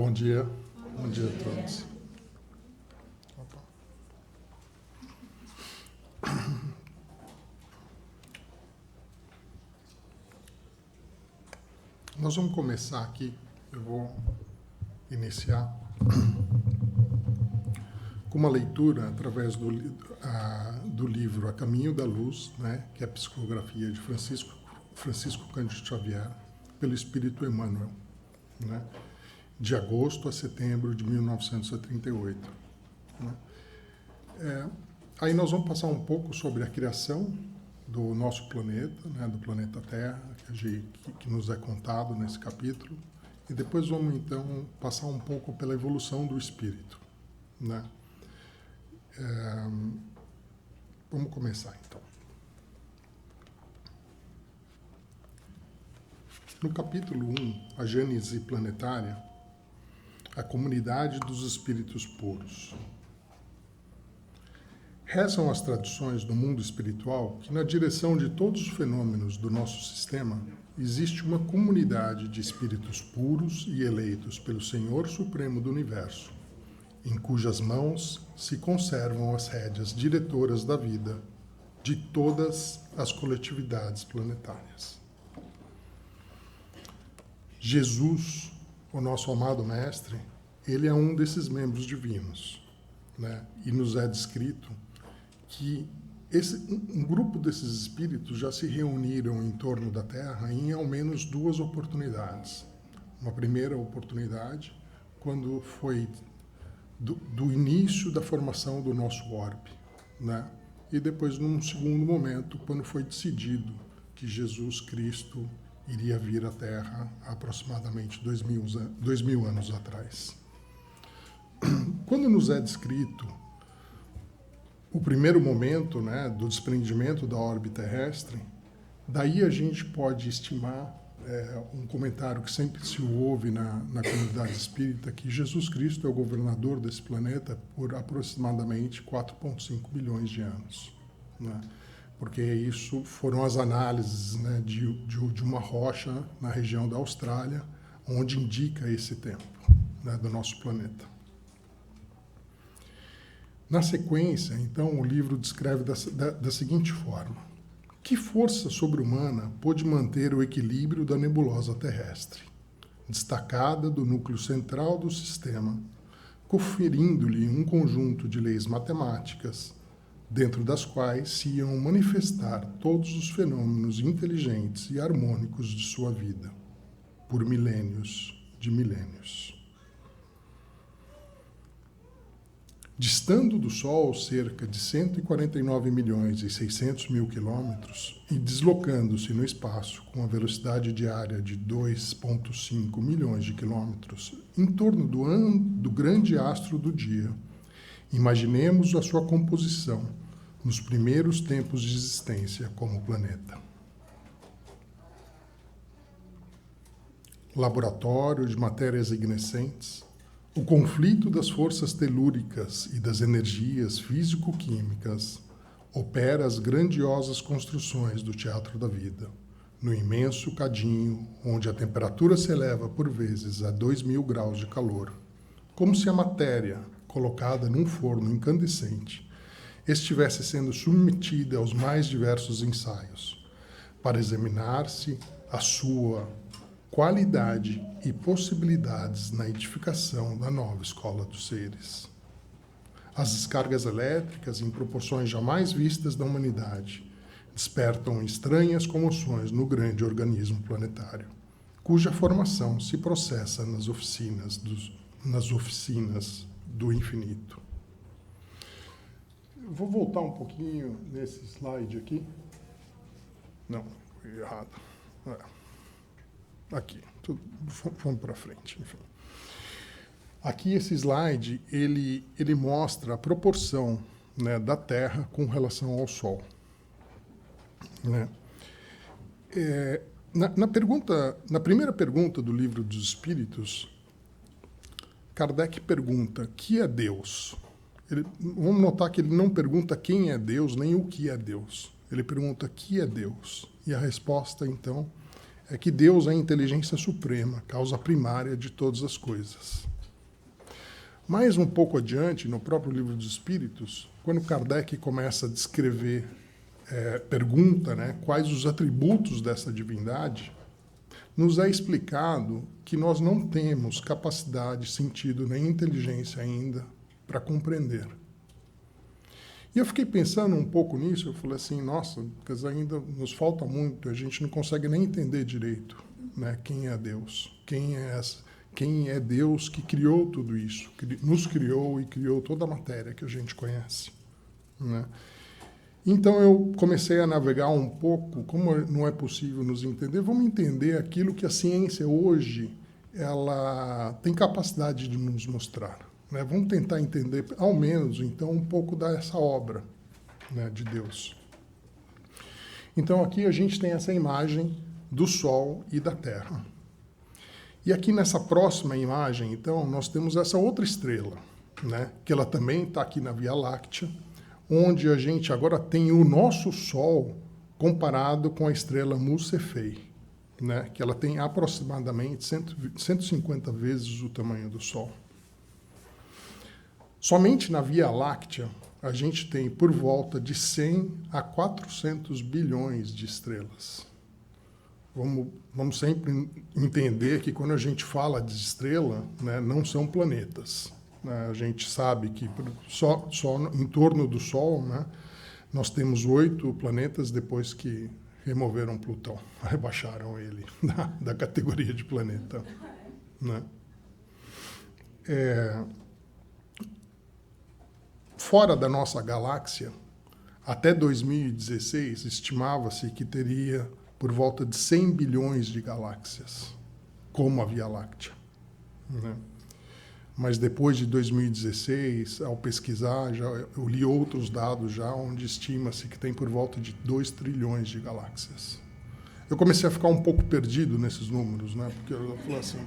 Bom dia a todos. Nós vamos começar aqui, eu vou iniciar com uma leitura através do livro A Caminho da Luz, né, que é a psicografia de Francisco Cândido Xavier, pelo Espírito Emmanuel, né, de agosto a setembro de 1938. Né. Aí nós vamos passar um pouco sobre a criação do nosso planeta, né, do planeta Terra, que nos é contado nesse capítulo, e depois vamos então passar um pouco pela evolução do espírito, né. Vamos começar então. No capítulo 1, a Gênese planetária, a comunidade dos espíritos puros. Rezam as tradições do mundo espiritual que, na direção de todos os fenômenos do nosso sistema, existe uma comunidade de espíritos puros e eleitos pelo Senhor Supremo do Universo, em cujas mãos se conservam as rédeas diretoras da vida de todas as coletividades planetárias. Jesus, o nosso amado Mestre, ele é um desses membros divinos, né? E nos é descrito que um grupo desses espíritos já se reuniram em torno da Terra em ao menos duas oportunidades. Uma primeira oportunidade, quando foi do início da formação do nosso orbe, né? E depois, num segundo momento, quando foi decidido que Jesus Cristo iria vir à Terra há aproximadamente 2000 anos atrás. Quando nos é descrito o primeiro momento, né, do desprendimento da órbita terrestre, daí a gente pode estimar um comentário que sempre se ouve na comunidade espírita, que Jesus Cristo é o governador desse planeta por aproximadamente 4,5 bilhões de anos, né? Porque isso foram as análises, né, de uma rocha na região da Austrália, onde indica esse tempo, né, do nosso planeta. Na sequência, então, o livro descreve da seguinte forma: que força sobre-humana pôde manter o equilíbrio da nebulosa terrestre, destacada do núcleo central do sistema, conferindo-lhe um conjunto de leis matemáticas, dentro das quais se iam manifestar todos os fenômenos inteligentes e harmônicos de sua vida, por milênios de milênios. Distando do Sol cerca de 149 milhões e 600 mil quilômetros e deslocando-se no espaço com a velocidade diária de 2,5 milhões de quilômetros em torno do grande astro do dia, imaginemos a sua composição nos primeiros tempos de existência como planeta. Laboratório de matérias ignescentes, o conflito das forças telúricas e das energias físico-químicas opera as grandiosas construções do teatro da vida, no imenso cadinho onde a temperatura se eleva por vezes a 2.000 graus de calor, como se a matéria, colocada num forno incandescente, estivesse sendo submetida aos mais diversos ensaios, para examinar-se a sua qualidade e possibilidades na edificação da nova escola dos seres. As descargas elétricas, em proporções jamais vistas da humanidade, despertam estranhas comoções no grande organismo planetário, cuja formação se processa nas oficinas do infinito. Eu vou voltar um pouquinho nesse slide aqui. Não, foi errado. Aqui, vamos para frente, enfim. Aqui esse slide, ele mostra a proporção, né, da Terra com relação ao Sol, né? Na primeira pergunta do Livro dos Espíritos, Kardec pergunta: que é Deus? Vamos notar que ele não pergunta quem é Deus, nem o que é Deus. Ele pergunta: que é Deus? E a resposta, então, é que Deus é a inteligência suprema, causa primária de todas as coisas. Mais um pouco adiante, no próprio Livro dos Espíritos, quando Kardec começa a descrever, pergunta, né, quais os atributos dessa divindade, nos é explicado que nós não temos capacidade, sentido nem inteligência ainda para compreender. E eu fiquei pensando um pouco nisso, eu falei assim, nossa, porque ainda nos falta muito, a gente não consegue nem entender direito, né, quem é Deus, quem é Deus que criou tudo isso, que nos criou e criou toda a matéria que a gente conhece, né? Então eu comecei a navegar um pouco, como não é possível nos entender, vamos entender aquilo que a ciência hoje ela tem capacidade de nos mostrar, né? Vamos tentar entender, ao menos, então, um pouco dessa obra, né, de Deus. Então aqui a gente tem essa imagem do Sol e da Terra. E aqui nessa próxima imagem, então, nós temos essa outra estrela, né, que ela também está aqui na Via Láctea, onde a gente agora tem o nosso Sol comparado com a estrela Mu-Cephei, né, que ela tem aproximadamente 150 vezes o tamanho do Sol. Somente na Via Láctea, a gente tem por volta de 100 a 400 bilhões de estrelas. Vamos sempre entender que quando a gente fala de estrela, né, não são planetas. A gente sabe que só em torno do Sol, né, nós temos 8 planetas depois que removeram Plutão, rebaixaram ele da categoria de planeta, né? Fora da nossa galáxia, até 2016, estimava-se que teria por volta de 100 bilhões de galáxias, como a Via Láctea, né? Mas depois de 2016, ao pesquisar, eu li outros dados já, onde estima-se que tem por volta de 2 trilhões de galáxias. Eu comecei a ficar um pouco perdido nesses números, né? Porque eu falei assim,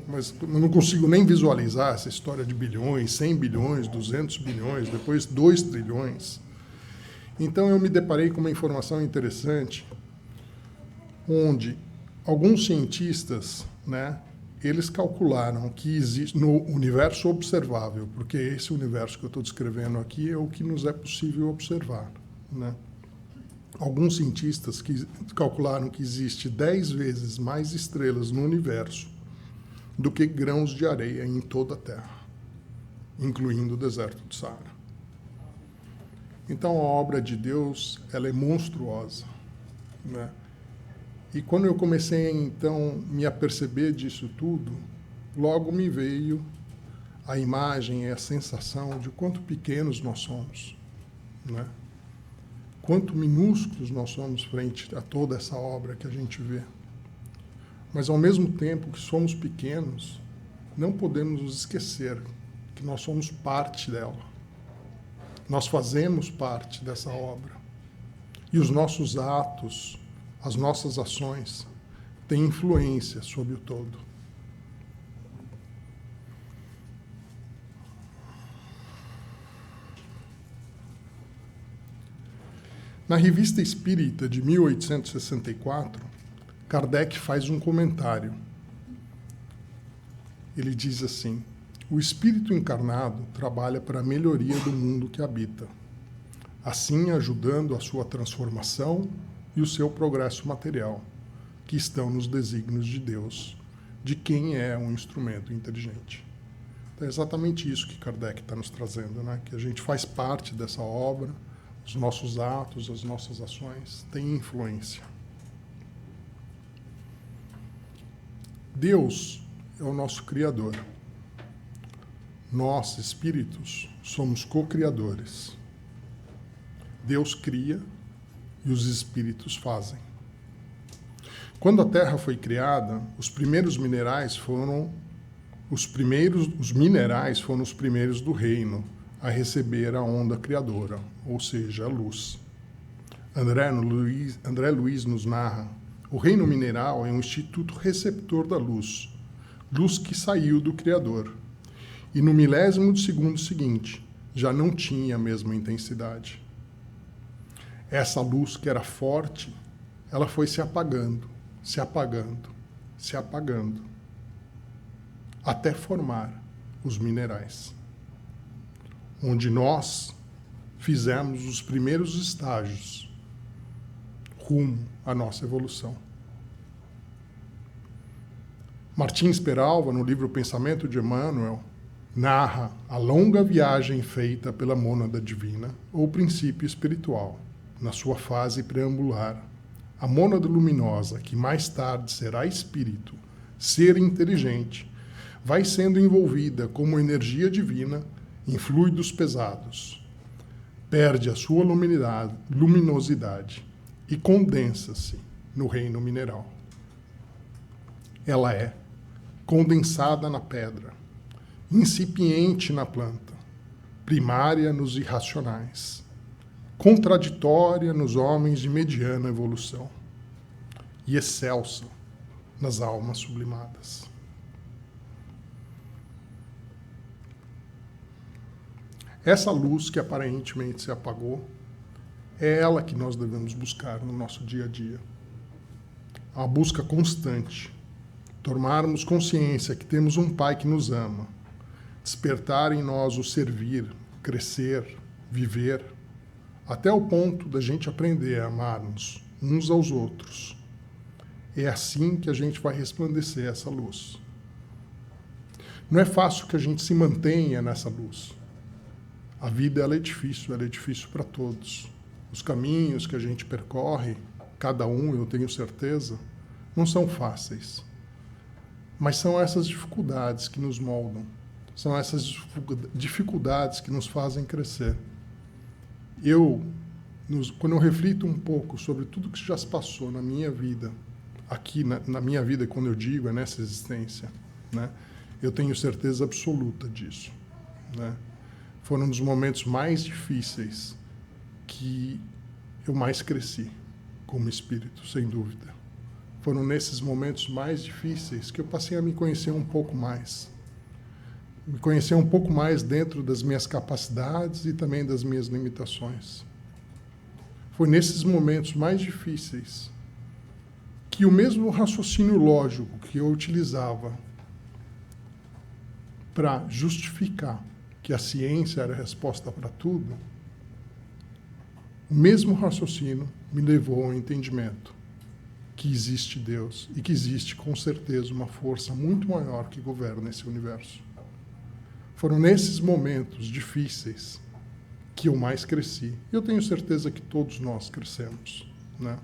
mas eu não consigo nem visualizar essa história de bilhões, 100 bilhões, 200 bilhões, depois 2 trilhões. Então eu me deparei com uma informação interessante, onde alguns cientistas, né, eles calcularam que existe no universo observável, porque esse universo que eu estou descrevendo aqui é o que nos é possível observar, né? Alguns cientistas que calcularam que existe 10 vezes mais estrelas no universo do que grãos de areia em toda a Terra, incluindo o deserto do Saara. Então a obra de Deus, ela é monstruosa, né? E quando eu comecei, então, me aperceber disso tudo, logo me veio a imagem e a sensação de quanto pequenos nós somos, né? Quanto minúsculos nós somos frente a toda essa obra que a gente vê. Mas, ao mesmo tempo que somos pequenos, não podemos nos esquecer que nós somos parte dela. Nós fazemos parte dessa obra. E os nossos atos, as nossas ações têm influência sobre o todo. Na Revista Espírita de 1864, Kardec faz um comentário. Ele diz assim: o espírito encarnado trabalha para a melhoria do mundo que habita, assim ajudando a sua transformação e o seu progresso material, que estão nos desígnios de Deus, de quem é um instrumento inteligente. Então, é exatamente isso que Kardec está nos trazendo, né? Que a gente faz parte dessa obra, os nossos atos, as nossas ações têm influência. Deus é o nosso Criador. Nós, espíritos, somos co-criadores. Deus cria e os espíritos fazem. Quando a Terra foi criada, os minerais foram os primeiros do reino a receber a onda criadora, ou seja, a luz. André Luiz nos narra: o reino mineral é um instituto receptor da luz, luz que saiu do Criador, e no milésimo de segundo seguinte já não tinha a mesma intensidade. Essa luz que era forte, ela foi se apagando, se apagando, se apagando, até formar os minerais, onde nós fizemos os primeiros estágios rumo à nossa evolução. Martins Peralva, no livro Pensamento de Emmanuel, narra a longa viagem feita pela mônada divina, ou princípio espiritual, na sua fase preambular. A mônada luminosa, que mais tarde será espírito, ser inteligente, vai sendo envolvida como energia divina em fluidos pesados. Perde a sua luminosidade e condensa-se no reino mineral. Ela é condensada na pedra, incipiente na planta, primária nos irracionais, contraditória nos homens de mediana evolução e excelsa nas almas sublimadas. Essa luz que aparentemente se apagou, é ela que nós devemos buscar no nosso dia a dia. A busca constante, tomarmos consciência que temos um Pai que nos ama, despertar em nós o servir, crescer, viver, até o ponto da gente aprender a amar-nos uns aos outros. É assim que a gente vai resplandecer essa luz. Não é fácil que a gente se mantenha nessa luz. A vida ela é difícil para todos. Os caminhos que a gente percorre, cada um, eu tenho certeza, não são fáceis. Mas são essas dificuldades que nos moldam. São essas dificuldades que nos fazem crescer. Quando eu reflito um pouco sobre tudo que já se passou na minha vida, aqui na minha vida, quando eu digo, é nessa existência, né, eu tenho certeza absoluta disso. Né? Foram um dos momentos mais difíceis que eu mais cresci como espírito, sem dúvida. Foram nesses momentos mais difíceis que eu passei a me conhecer um pouco mais. Me conhecer um pouco mais dentro das minhas capacidades e também das minhas limitações. Foi nesses momentos mais difíceis que o mesmo raciocínio lógico que eu utilizava para justificar que a ciência era a resposta para tudo, o mesmo raciocínio me levou ao entendimento que existe Deus e que existe, com certeza, uma força muito maior que governa esse universo. Foram nesses momentos difíceis que eu mais cresci. Eu tenho certeza que todos nós crescemos, né?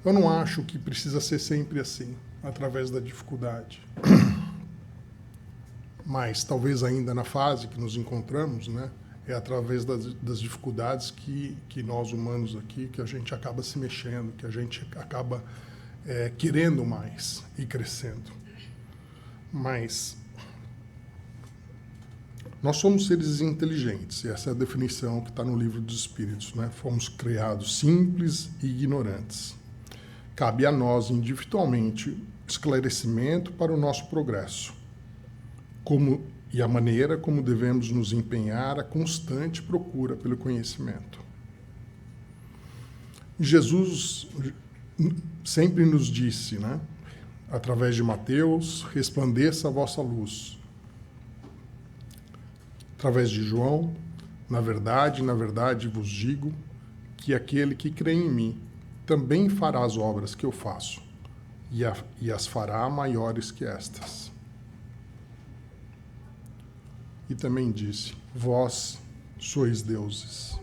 Eu não acho que precisa ser sempre assim, através da dificuldade. Mas talvez ainda na fase que nos encontramos, né, é através das dificuldades que nós humanos aqui, que a gente acaba se mexendo, que a gente acaba querendo mais e crescendo. Mas nós somos seres inteligentes, e essa é a definição que está no Livro dos Espíritos, né? Fomos criados simples e ignorantes. Cabe a nós, individualmente, esclarecimento para o nosso progresso, e a maneira como devemos nos empenhar a constante procura pelo conhecimento. Jesus sempre nos disse, né, através de Mateus, resplandeça a vossa luz. Através de João, na verdade vos digo que aquele que crê em mim também fará as obras que eu faço, e as fará maiores que estas. E também disse, vós sois deuses.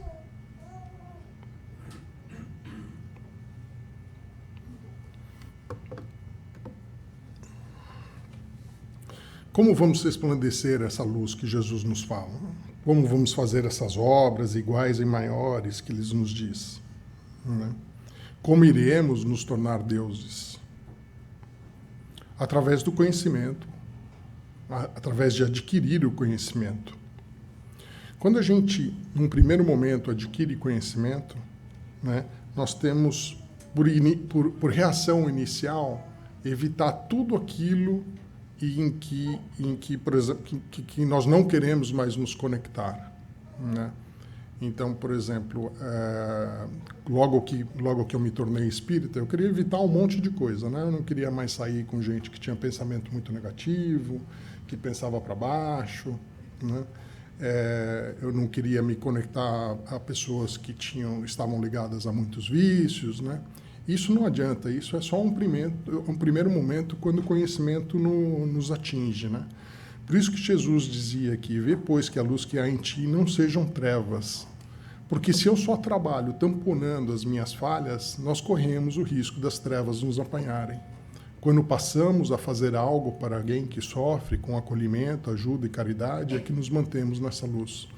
Como vamos resplandecer essa luz que Jesus nos fala? Como vamos fazer essas obras iguais e maiores que Ele nos diz? Né? Como iremos nos tornar deuses? Através do conhecimento, através de adquirir o conhecimento. Quando a gente, num primeiro momento, adquire conhecimento, né, nós temos, por reação inicial, evitar tudo aquilo em que por exemplo, que nós não queremos mais nos conectar. Né? Então, por exemplo, logo que eu me tornei espírita, eu queria evitar um monte de coisa, né? Eu não queria mais sair com gente que tinha pensamento muito negativo, que pensava para baixo, né? Eu não queria me conectar a pessoas que estavam ligadas a muitos vícios, né? Isso não adianta, isso é só um primeiro momento quando o conhecimento nos atinge, né? Por isso que Jesus dizia aqui, vê, pois, que a luz que há em ti não sejam trevas. Porque se eu só trabalho tamponando as minhas falhas, nós corremos o risco das trevas nos apanharem. Quando passamos a fazer algo para alguém que sofre, com acolhimento, ajuda e caridade, é que nos mantemos nessa luz.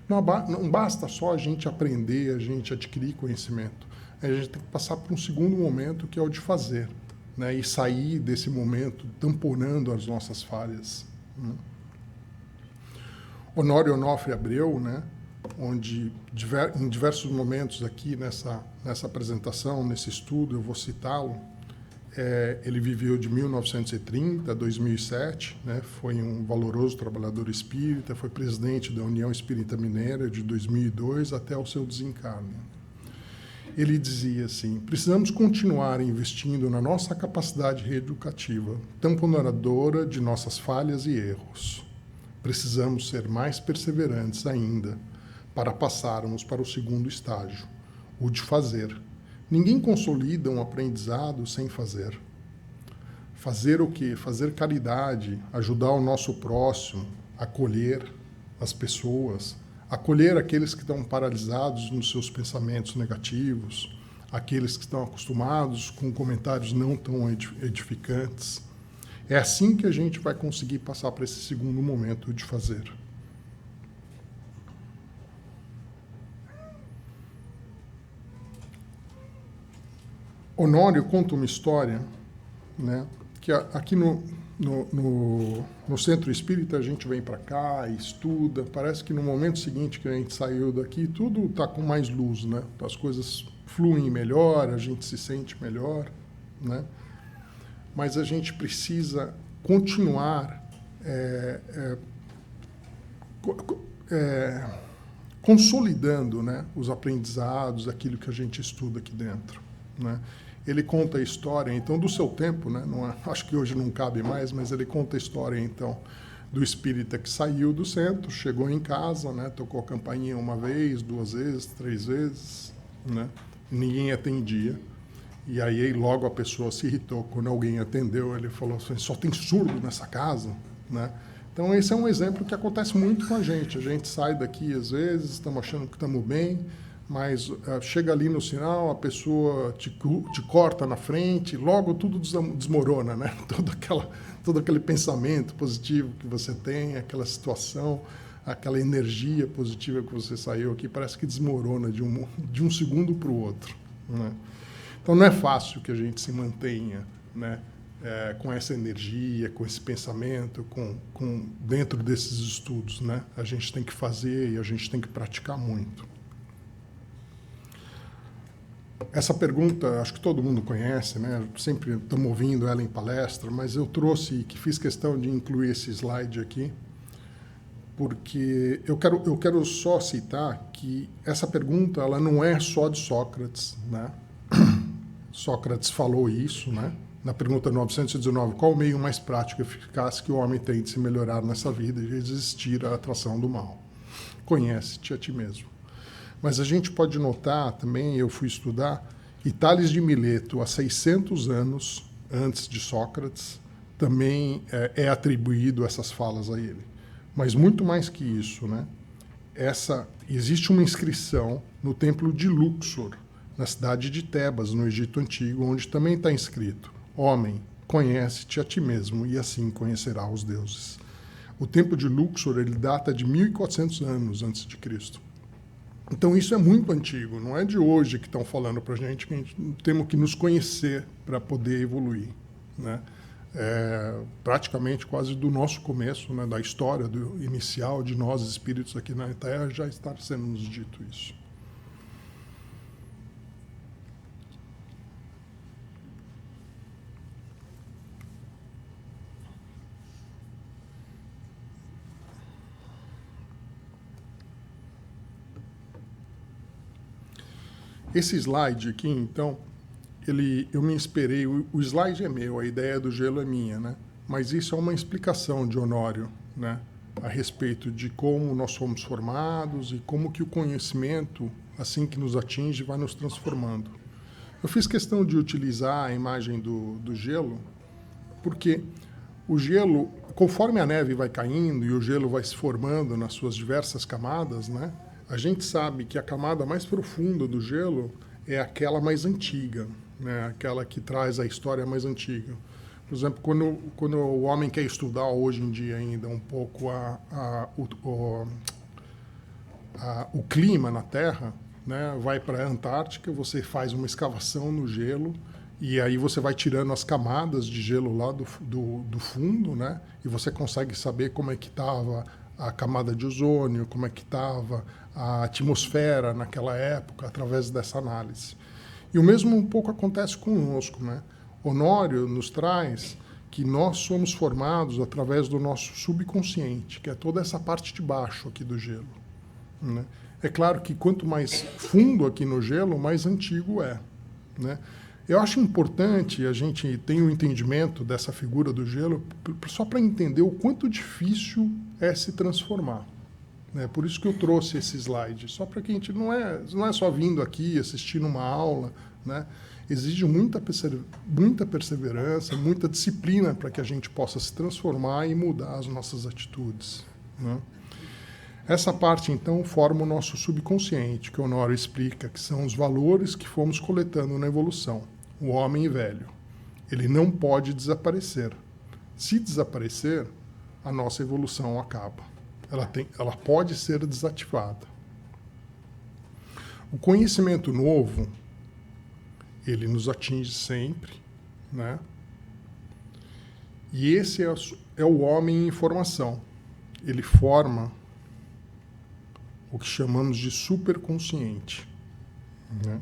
Não basta só a gente aprender, a gente adquirir conhecimento. A gente tem que passar por um segundo momento, que é o de fazer, né? E sair desse momento tamponando as nossas falhas, né? Honório Onofre Abreu, né? Onde em diversos momentos aqui nessa apresentação, nesse estudo, eu vou citá-lo. Ele viveu de 1930 a 2007, né? Foi um valoroso trabalhador espírita, foi presidente da União Espírita Mineira de 2002 até o seu desencarne. Ele dizia assim, precisamos continuar investindo na nossa capacidade reeducativa, tamponadora de nossas falhas e erros. Precisamos ser mais perseverantes ainda, para passarmos para o segundo estágio, o de fazer. Ninguém consolida um aprendizado sem fazer. Fazer o quê? Fazer caridade, ajudar o nosso próximo, acolher as pessoas, acolher aqueles que estão paralisados nos seus pensamentos negativos, aqueles que estão acostumados com comentários não tão edificantes. É assim que a gente vai conseguir passar para esse segundo momento de fazer. Honório conta uma história, né, que aqui no centro espírita a gente vem para cá, estuda, parece que no momento seguinte que a gente saiu daqui, tudo está com mais luz, né? As coisas fluem melhor, a gente se sente melhor, né? Mas a gente precisa continuar consolidando, né, os aprendizados, aquilo que a gente estuda aqui dentro, né? Ele conta a história, então, do seu tempo, né? Acho que hoje não cabe mais, mas ele conta a história, então, do espírita que saiu do centro, chegou em casa, né? Tocou a campainha uma vez, 2 vezes, 3 vezes, né? Ninguém atendia. E aí logo a pessoa se irritou. Quando alguém atendeu, ele falou assim, só tem surdo nessa casa, né? Então, esse é um exemplo que acontece muito com a gente. A gente sai daqui, às vezes, estamos achando que estamos bem, mas chega ali no sinal, a pessoa te corta na frente, logo tudo desmorona, né? Todo aquele pensamento positivo que você tem, aquela situação, aquela energia positiva que você saiu aqui, parece que desmorona de um segundo para o outro, né? Então, não é fácil que a gente se mantenha, né, com essa energia, com esse pensamento, dentro desses estudos, né? A gente tem que fazer e a gente tem que praticar muito. Essa pergunta, acho que todo mundo conhece, né? Sempre estamos ouvindo ela em palestra, mas eu trouxe, que fiz questão de incluir esse slide aqui, porque eu quero só citar que essa pergunta ela não é só de Sócrates, né? Sócrates falou isso, né? Na pergunta 919, qual o meio mais prático e eficaz que o homem tem de se melhorar nessa vida e resistir à atração do mal? Conhece-te a ti mesmo. Mas a gente pode notar também, eu fui estudar, e Tales de Mileto, há 600 anos antes de Sócrates, também é atribuído essas falas a ele. Mas muito mais que isso, né? Existe uma inscrição no templo de Luxor, na cidade de Tebas, no Egito Antigo, onde também está escrito, homem, conhece-te a ti mesmo e assim conhecerá os deuses. O templo de Luxor ele data de 1400 anos antes de Cristo. Então isso é muito antigo, não é de hoje que estão falando para a gente que temos que nos conhecer para poder evoluir, né? Praticamente quase do nosso começo, né, da história do inicial de nós espíritos aqui na Terra já está sendo nos dito isso. Esse slide aqui, então, eu me inspirei, o slide é meu, a ideia do gelo é minha, né? Mas isso é uma explicação de Honório, né? A respeito de como nós somos formados e como que o conhecimento, assim que nos atinge, vai nos transformando. Eu fiz questão de utilizar a imagem do gelo, porque o gelo, conforme a neve vai caindo e o gelo vai se formando nas suas diversas camadas, né? A gente sabe que a camada mais profunda do gelo é aquela mais antiga, né? Aquela que traz a história mais antiga. Por exemplo, quando o homem quer estudar hoje em dia ainda um pouco o clima na Terra, né? Vai para a Antártica, você faz uma escavação no gelo e aí você vai tirando as camadas de gelo lá do fundo, né? E você consegue saber como é que estava a camada de ozônio, como é que estava a atmosfera naquela época, através dessa análise. E o mesmo um pouco acontece conosco, né? Honório nos traz que nós somos formados através do nosso subconsciente, que é toda essa parte de baixo aqui do gelo, né? É claro que quanto mais fundo aqui no gelo, mais antigo é, né? Eu acho importante a gente ter um entendimento dessa figura do gelo só para entender o quanto difícil é se transformar, né? Por isso que eu trouxe esse slide, só para que a gente não é só vindo aqui assistindo uma aula, né? Exige muita perseverança, muita disciplina para que a gente possa se transformar e mudar as nossas atitudes, né? Essa parte, então, forma o nosso subconsciente, que o Honório explica, que são os valores que fomos coletando na evolução. O homem velho. Ele não pode desaparecer. Se desaparecer, a nossa evolução acaba. Ela pode ser desativada. O conhecimento novo, ele nos atinge sempre, né? E esse é o homem em formação. Ele forma o que chamamos de superconsciente, né?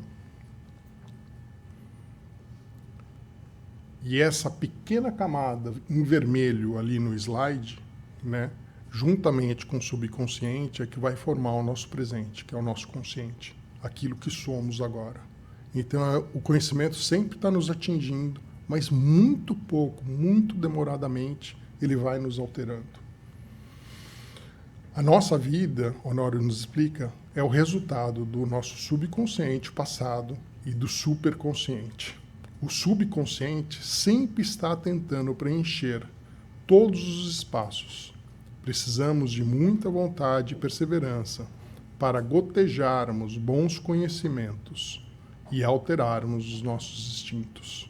E essa pequena camada em vermelho ali no slide, né, juntamente com o subconsciente, é que vai formar o nosso presente, que é o nosso consciente, aquilo que somos agora. Então, o conhecimento sempre está nos atingindo, mas muito pouco, muito demoradamente, ele vai nos alterando. A nossa vida, Honório nos explica, é o resultado do nosso subconsciente passado e do superconsciente. O subconsciente sempre está tentando preencher todos os espaços. Precisamos de muita vontade e perseverança para gotejarmos bons conhecimentos e alterarmos os nossos instintos.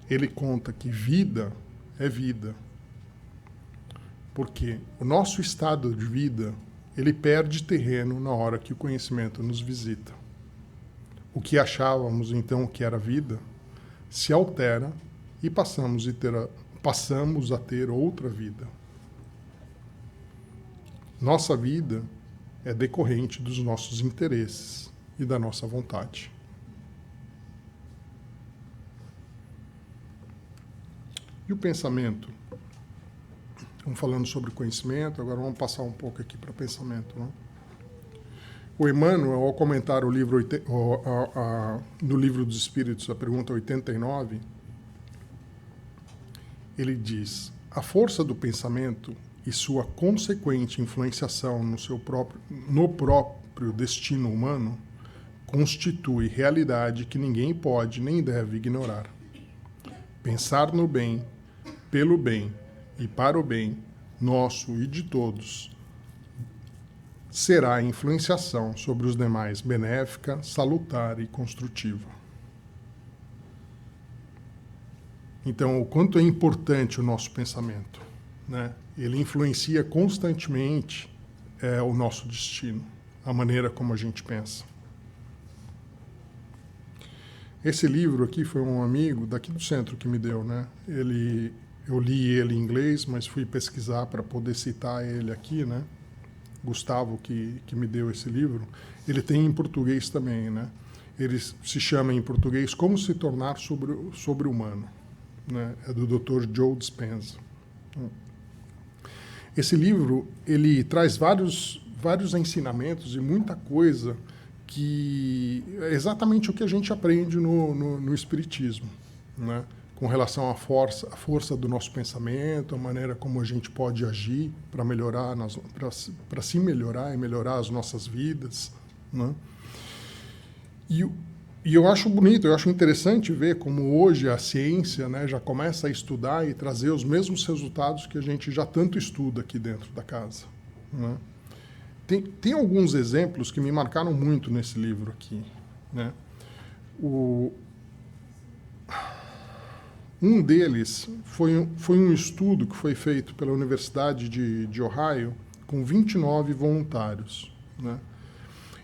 Ele conta que vida é vida, porque o nosso estado de vida, ele perde terreno na hora que o conhecimento nos visita. O que achávamos então que era vida se altera e passamos a ter outra vida. Nossa vida é decorrente dos nossos interesses e da nossa vontade. E o pensamento? Estamos falando sobre conhecimento, agora vamos passar um pouco aqui para pensamento, né? O Emmanuel, ao comentar o livro, no Livro dos Espíritos, a pergunta 89, ele diz: a força do pensamento e sua consequente influenciação no próprio destino humano constitui realidade que ninguém pode nem deve ignorar. Pensar no bem, pelo bem e para o bem nosso e de todos será a influenciação sobre os demais benéfica, salutar e construtiva. Então, o quanto é importante o nosso pensamento, né? Ele influencia constantemente o nosso destino, a maneira como a gente pensa. Esse livro aqui foi um amigo daqui do centro que me deu, né? Eu li ele em inglês, mas fui pesquisar para poder citar ele aqui, né? Gustavo, que me deu esse livro. Ele tem em português também, né? Ele se chama em português Como se tornar sobre-humano, né? É do Dr. Joe Dispenza. Esse livro, ele traz vários vários ensinamentos e muita coisa que é exatamente o que a gente aprende no Espiritismo, né? Com relação à força do nosso pensamento, a maneira como a gente pode agir para melhorar, para se melhorar e melhorar as nossas vidas, né? E eu acho bonito, eu acho interessante ver como hoje a ciência, né, já começa a estudar e trazer os mesmos resultados que a gente já tanto estuda aqui dentro da casa, né? Tem alguns exemplos que me marcaram muito nesse livro aqui, né? Um deles foi um estudo que foi feito pela Universidade de Ohio com 29 voluntários, né?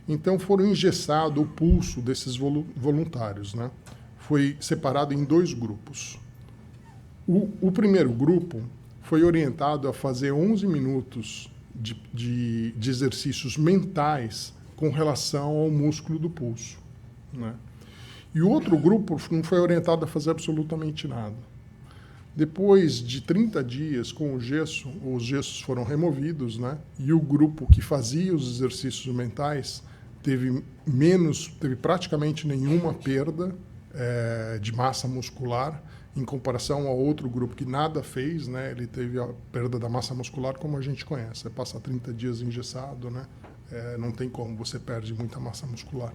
Então foram engessados o pulso desses voluntários, né? Foi separado em 2 grupos. O primeiro grupo foi orientado a fazer 11 minutos de exercícios mentais com relação ao músculo do pulso, né? E o outro grupo não foi orientado a fazer absolutamente nada. Depois de 30 dias com o gesso, os gessos foram removidos, né? E o grupo que fazia os exercícios mentais teve praticamente nenhuma perda de massa muscular, em comparação ao outro grupo que nada fez, né? Ele teve a perda da massa muscular como a gente conhece. Você passa 30 dias engessado, né? Não tem como, você perde muita massa muscular.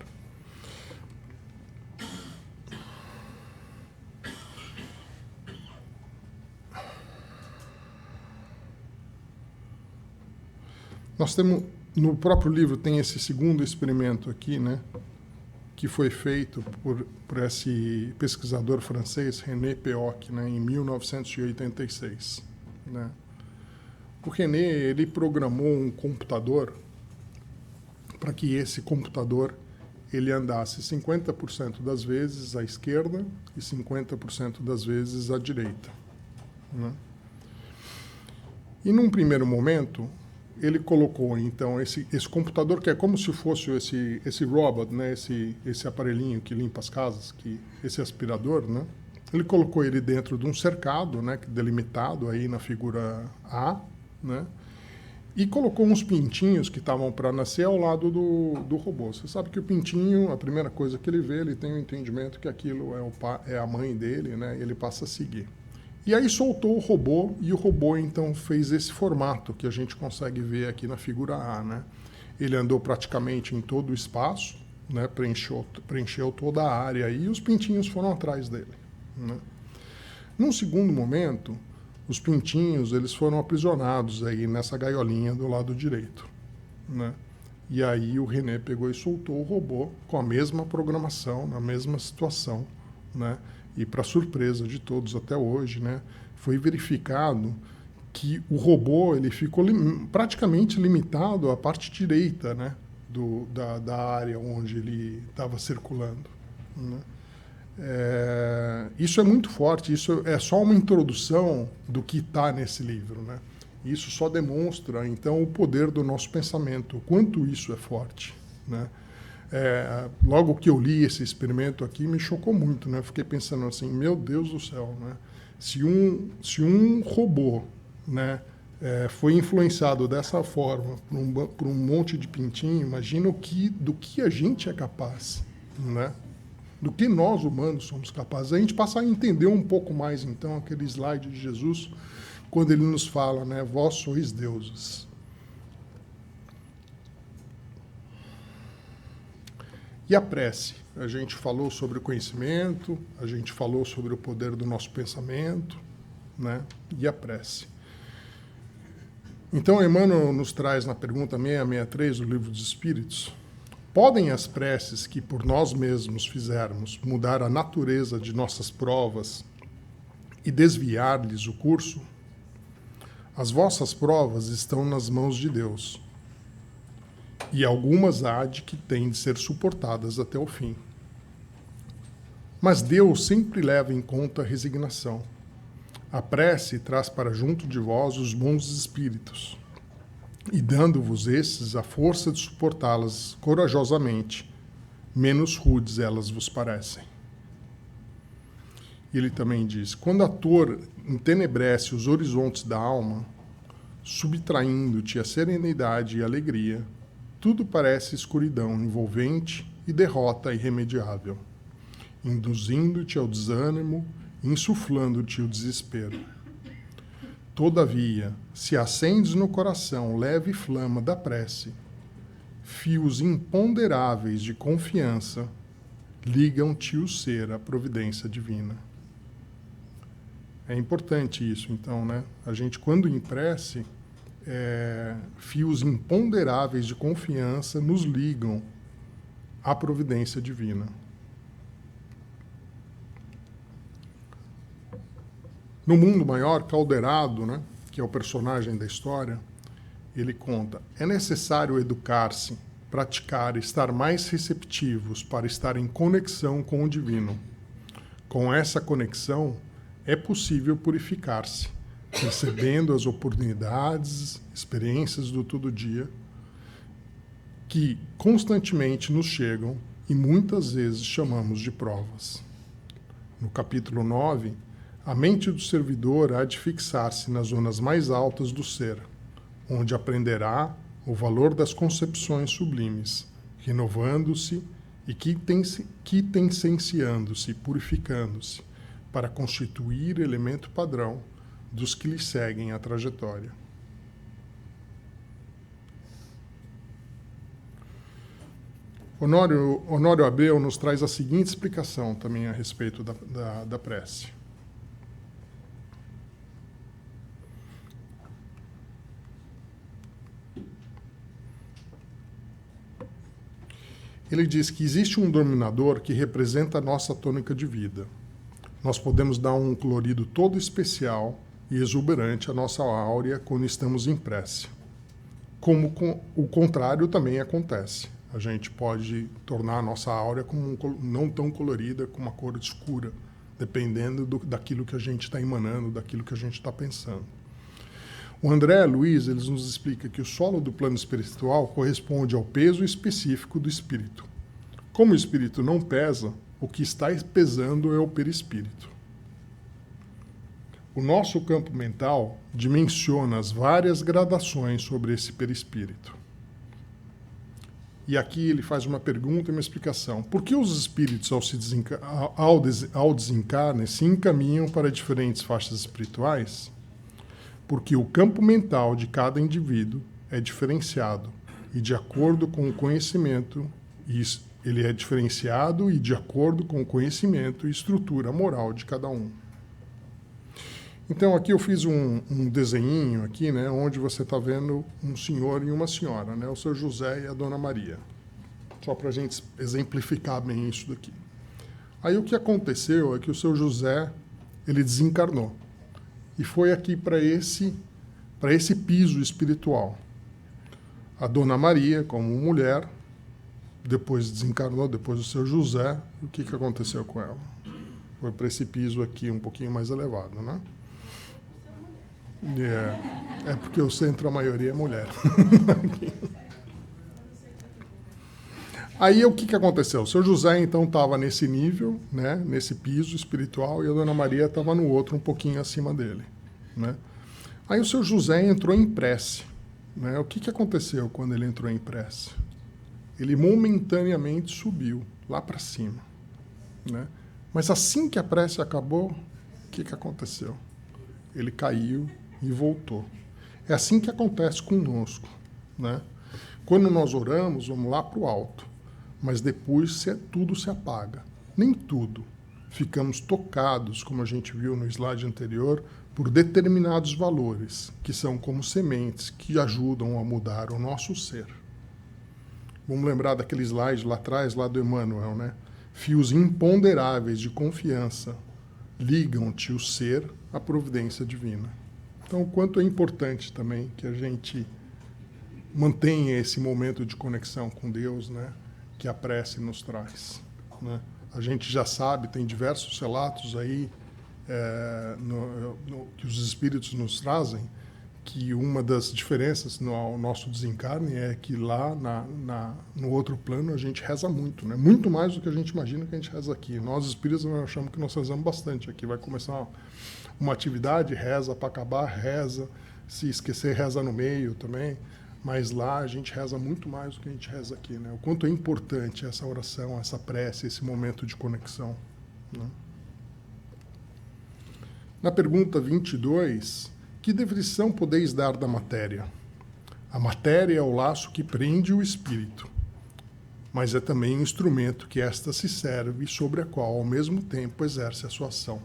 Nós temos, no próprio livro tem esse segundo experimento aqui, né, que foi feito por esse pesquisador francês, René Péoc, né, em 1986. Né. O René, ele programou um computador para que esse computador ele andasse 50% das vezes à esquerda e 50% das vezes à direita, né. E num primeiro momento, ele colocou, então, esse computador, que é como se fosse esse robot, né, esse aparelhinho que limpa as casas, esse aspirador, né, ele colocou ele dentro de um cercado, né, delimitado aí na figura A, né, e colocou uns pintinhos que estavam para nascer ao lado do robô. Você sabe que o pintinho, a primeira coisa que ele vê, ele tem o entendimento que aquilo é a mãe dele, né, e ele passa a seguir. E aí soltou o robô, e o robô então fez esse formato que a gente consegue ver aqui na figura A, né? Ele andou praticamente em todo o espaço, né? Preencheu toda a área e os pintinhos foram atrás dele, né? Num segundo momento, os pintinhos eles foram aprisionados aí nessa gaiolinha do lado direito, né? E aí o René pegou e soltou o robô com a mesma programação, na mesma situação, né? E, para surpresa de todos até hoje, né, foi verificado que o robô ele ficou praticamente limitado à parte direita, né, da área onde ele estava circulando, né. Isso é muito forte, isso é só uma introdução do que está nesse livro, né. Isso só demonstra, então, o poder do nosso pensamento, o quanto isso é forte, né. Logo que eu li esse experimento aqui, me chocou muito, né? Fiquei pensando assim, meu Deus do céu, né? Se um robô, né, foi influenciado dessa forma por um monte de pintinho, imagina do que a gente é capaz, né? Do que nós humanos somos capazes. A gente passa a entender um pouco mais, então, aquele slide de Jesus, quando ele nos fala, né? Vós sois deuses. E a prece? A gente falou sobre o conhecimento, a gente falou sobre o poder do nosso pensamento, né? E a prece. Então, Emmanuel nos traz na pergunta 663 do Livro dos Espíritos: podem as preces que por nós mesmos fizermos mudar a natureza de nossas provas e desviar-lhes o curso? As vossas provas estão nas mãos de Deus, e algumas há de que têm de ser suportadas até o fim. Mas Deus sempre leva em conta a resignação. A prece traz para junto de vós os bons espíritos, e dando-vos esses a força de suportá-las corajosamente, menos rudes elas vos parecem. E ele também diz: quando a dor entenebrece os horizontes da alma, subtraindo-te a serenidade e alegria, tudo parece escuridão envolvente e derrota irremediável, induzindo-te ao desânimo, insuflando-te o desespero. Todavia, se acendes no coração leve flama da prece, fios imponderáveis de confiança ligam-te o ser à providência divina. É importante isso, então, né? A gente, quando em prece, fios imponderáveis de confiança nos ligam à providência divina. No Mundo Maior, Calderado, né, que é o personagem da história, ele conta: é necessário educar-se, praticar, estar mais receptivos para estar em conexão com o divino. Com essa conexão, é possível purificar-se, percebendo as oportunidades, experiências do todo dia, que constantemente nos chegam e muitas vezes chamamos de provas. No capítulo 9, a mente do servidor há de fixar-se nas zonas mais altas do ser, onde aprenderá o valor das concepções sublimes, renovando-se e quintessenciando-se, purificando-se, para constituir elemento padrão dos que lhe seguem a trajetória. Honório Abreu nos traz a seguinte explicação também a respeito da prece. Ele diz que existe um dominador que representa a nossa tônica de vida. Nós podemos dar um colorido todo especial e exuberante à nossa áurea quando estamos em prece. Como o contrário também acontece. A gente pode tornar a nossa áurea não tão colorida, com uma cor escura, dependendo daquilo que a gente está emanando, daquilo que a gente está pensando. O André Luiz, eles nos explica que o solo do plano espiritual corresponde ao peso específico do espírito. Como o espírito não pesa, o que está pesando é o perispírito. O nosso campo mental dimensiona as várias gradações sobre esse perispírito. E aqui ele faz uma pergunta e uma explicação. Por que os espíritos, ao desencarne, se encaminham para diferentes faixas espirituais? Porque o campo mental de cada indivíduo é diferenciado e de acordo com o conhecimento, ele é diferenciado e de acordo com o conhecimento e estrutura moral de cada um. Então aqui eu fiz um desenhinho aqui, né, onde você está vendo um senhor e uma senhora, né, o seu José e a dona Maria. Só para a gente exemplificar bem isso daqui. Aí o que aconteceu é que o seu José, ele desencarnou. E foi aqui para esse piso espiritual. A dona Maria, como mulher, depois desencarnou, depois do seu José. O que aconteceu com ela? Foi para esse piso aqui, um pouquinho mais elevado, né? É porque o centro, a maioria é mulher. Aí o que aconteceu? O seu José, então, estava nesse nível, né, nesse piso espiritual, e a dona Maria estava no outro, um pouquinho acima dele. Né? Aí o seu José entrou em prece. Né? O que aconteceu quando ele entrou em prece? Ele momentaneamente subiu lá para cima. Né? Mas assim que a prece acabou, o que aconteceu? Ele caiu e voltou. É assim que acontece conosco. Né? Quando nós oramos, vamos lá para o alto. Mas depois tudo se apaga. Nem tudo. Ficamos tocados, como a gente viu no slide anterior, por determinados valores, que são como sementes que ajudam a mudar o nosso ser. Vamos lembrar daquele slide lá atrás, lá do Emmanuel, né? Fios imponderáveis de confiança ligam-te o ser à providência divina. Então, o quanto é importante também que a gente mantenha esse momento de conexão com Deus, né? Que a prece nos traz. Né? A gente já sabe, tem diversos relatos aí que os espíritos nos trazem, que uma das diferenças no nosso desencarne é que lá no outro plano a gente reza muito, né? Muito mais do que a gente imagina que a gente reza aqui. Nós espíritas nós achamos que nós rezamos bastante aqui. Vai começar uma atividade, reza para acabar, reza. Se esquecer, reza no meio também. Mas lá a gente reza muito mais do que a gente reza aqui, né? O quanto é importante essa oração, essa prece, esse momento de conexão, né? Na pergunta 22, que definição podeis dar da matéria? A matéria é o laço que prende o espírito, mas é também um instrumento que esta se serve e sobre a qual, ao mesmo tempo, exerce a sua ação.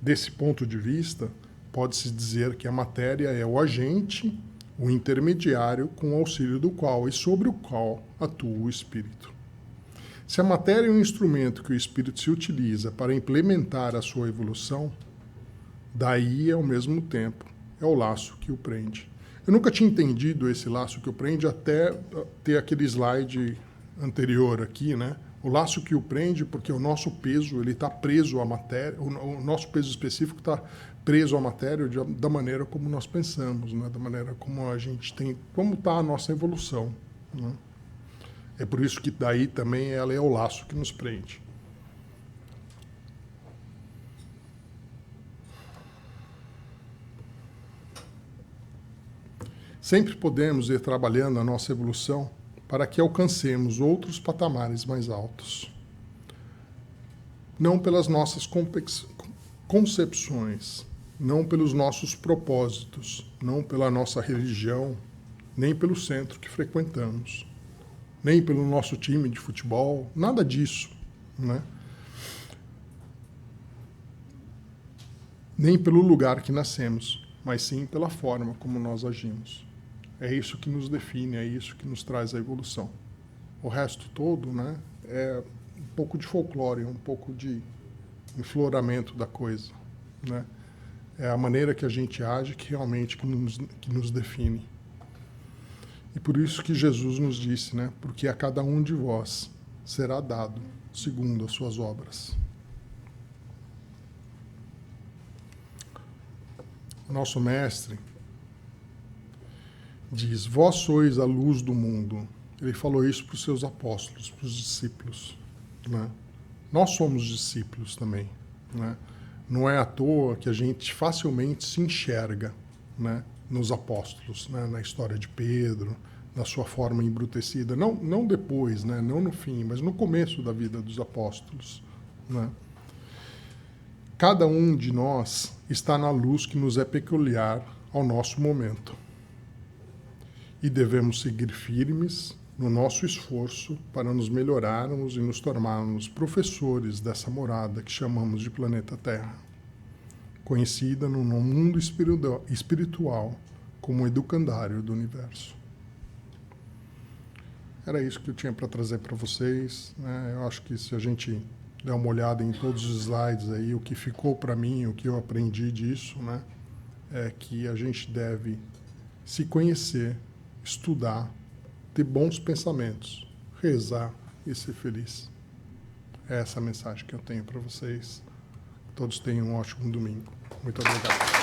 Desse ponto de vista, pode-se dizer que a matéria é o agente, o intermediário com o auxílio do qual e sobre o qual atua o espírito. Se a matéria é um instrumento que o espírito se utiliza para implementar a sua evolução, daí, ao mesmo tempo, é o laço que o prende. Eu nunca tinha entendido esse laço que o prende até ter aquele slide anterior aqui, né? O laço que o prende, porque o nosso peso ele está preso à matéria, o nosso peso específico está preso à matéria da maneira como nós pensamos, né? Da maneira como a gente tem, como está a nossa evolução, né? É por isso que daí também ela é o laço que nos prende. Sempre podemos ir trabalhando a nossa evolução para que alcancemos outros patamares mais altos. Não pelas nossas concepções, não pelos nossos propósitos, não pela nossa religião, nem pelo centro que frequentamos, nem pelo nosso time de futebol, nada disso, né? Nem pelo lugar que nascemos, mas sim pela forma como nós agimos. É isso que nos define, é isso que nos traz a evolução. O resto todo, né, é um pouco de folclore, um pouco de enfloramento da coisa, né? É a maneira que a gente age que realmente que nos define. E por isso que Jesus nos disse, né, porque a cada um de vós será dado segundo as suas obras. O nosso mestre diz, vós sois a luz do mundo. Ele falou isso para os seus apóstolos, para os discípulos, né? Nós somos discípulos também, né? Não é à toa que a gente facilmente se enxerga, né, nos apóstolos, né, na história de Pedro, na sua forma embrutecida. Não depois, né, não no fim, mas no começo da vida dos apóstolos, né? Cada um de nós está na luz que nos é peculiar ao nosso momento. E devemos seguir firmes no nosso esforço para nos melhorarmos e nos tornarmos professores dessa morada que chamamos de planeta Terra, conhecida no mundo espiritual como educandário do universo. Era isso que eu tinha para trazer para vocês, né? Eu acho que se a gente der uma olhada em todos os slides aí, o que ficou para mim, o que eu aprendi disso, né, é que a gente deve se conhecer, estudar, ter bons pensamentos, rezar e ser feliz. É essa a mensagem que eu tenho para vocês. Todos tenham um ótimo domingo. Muito obrigado.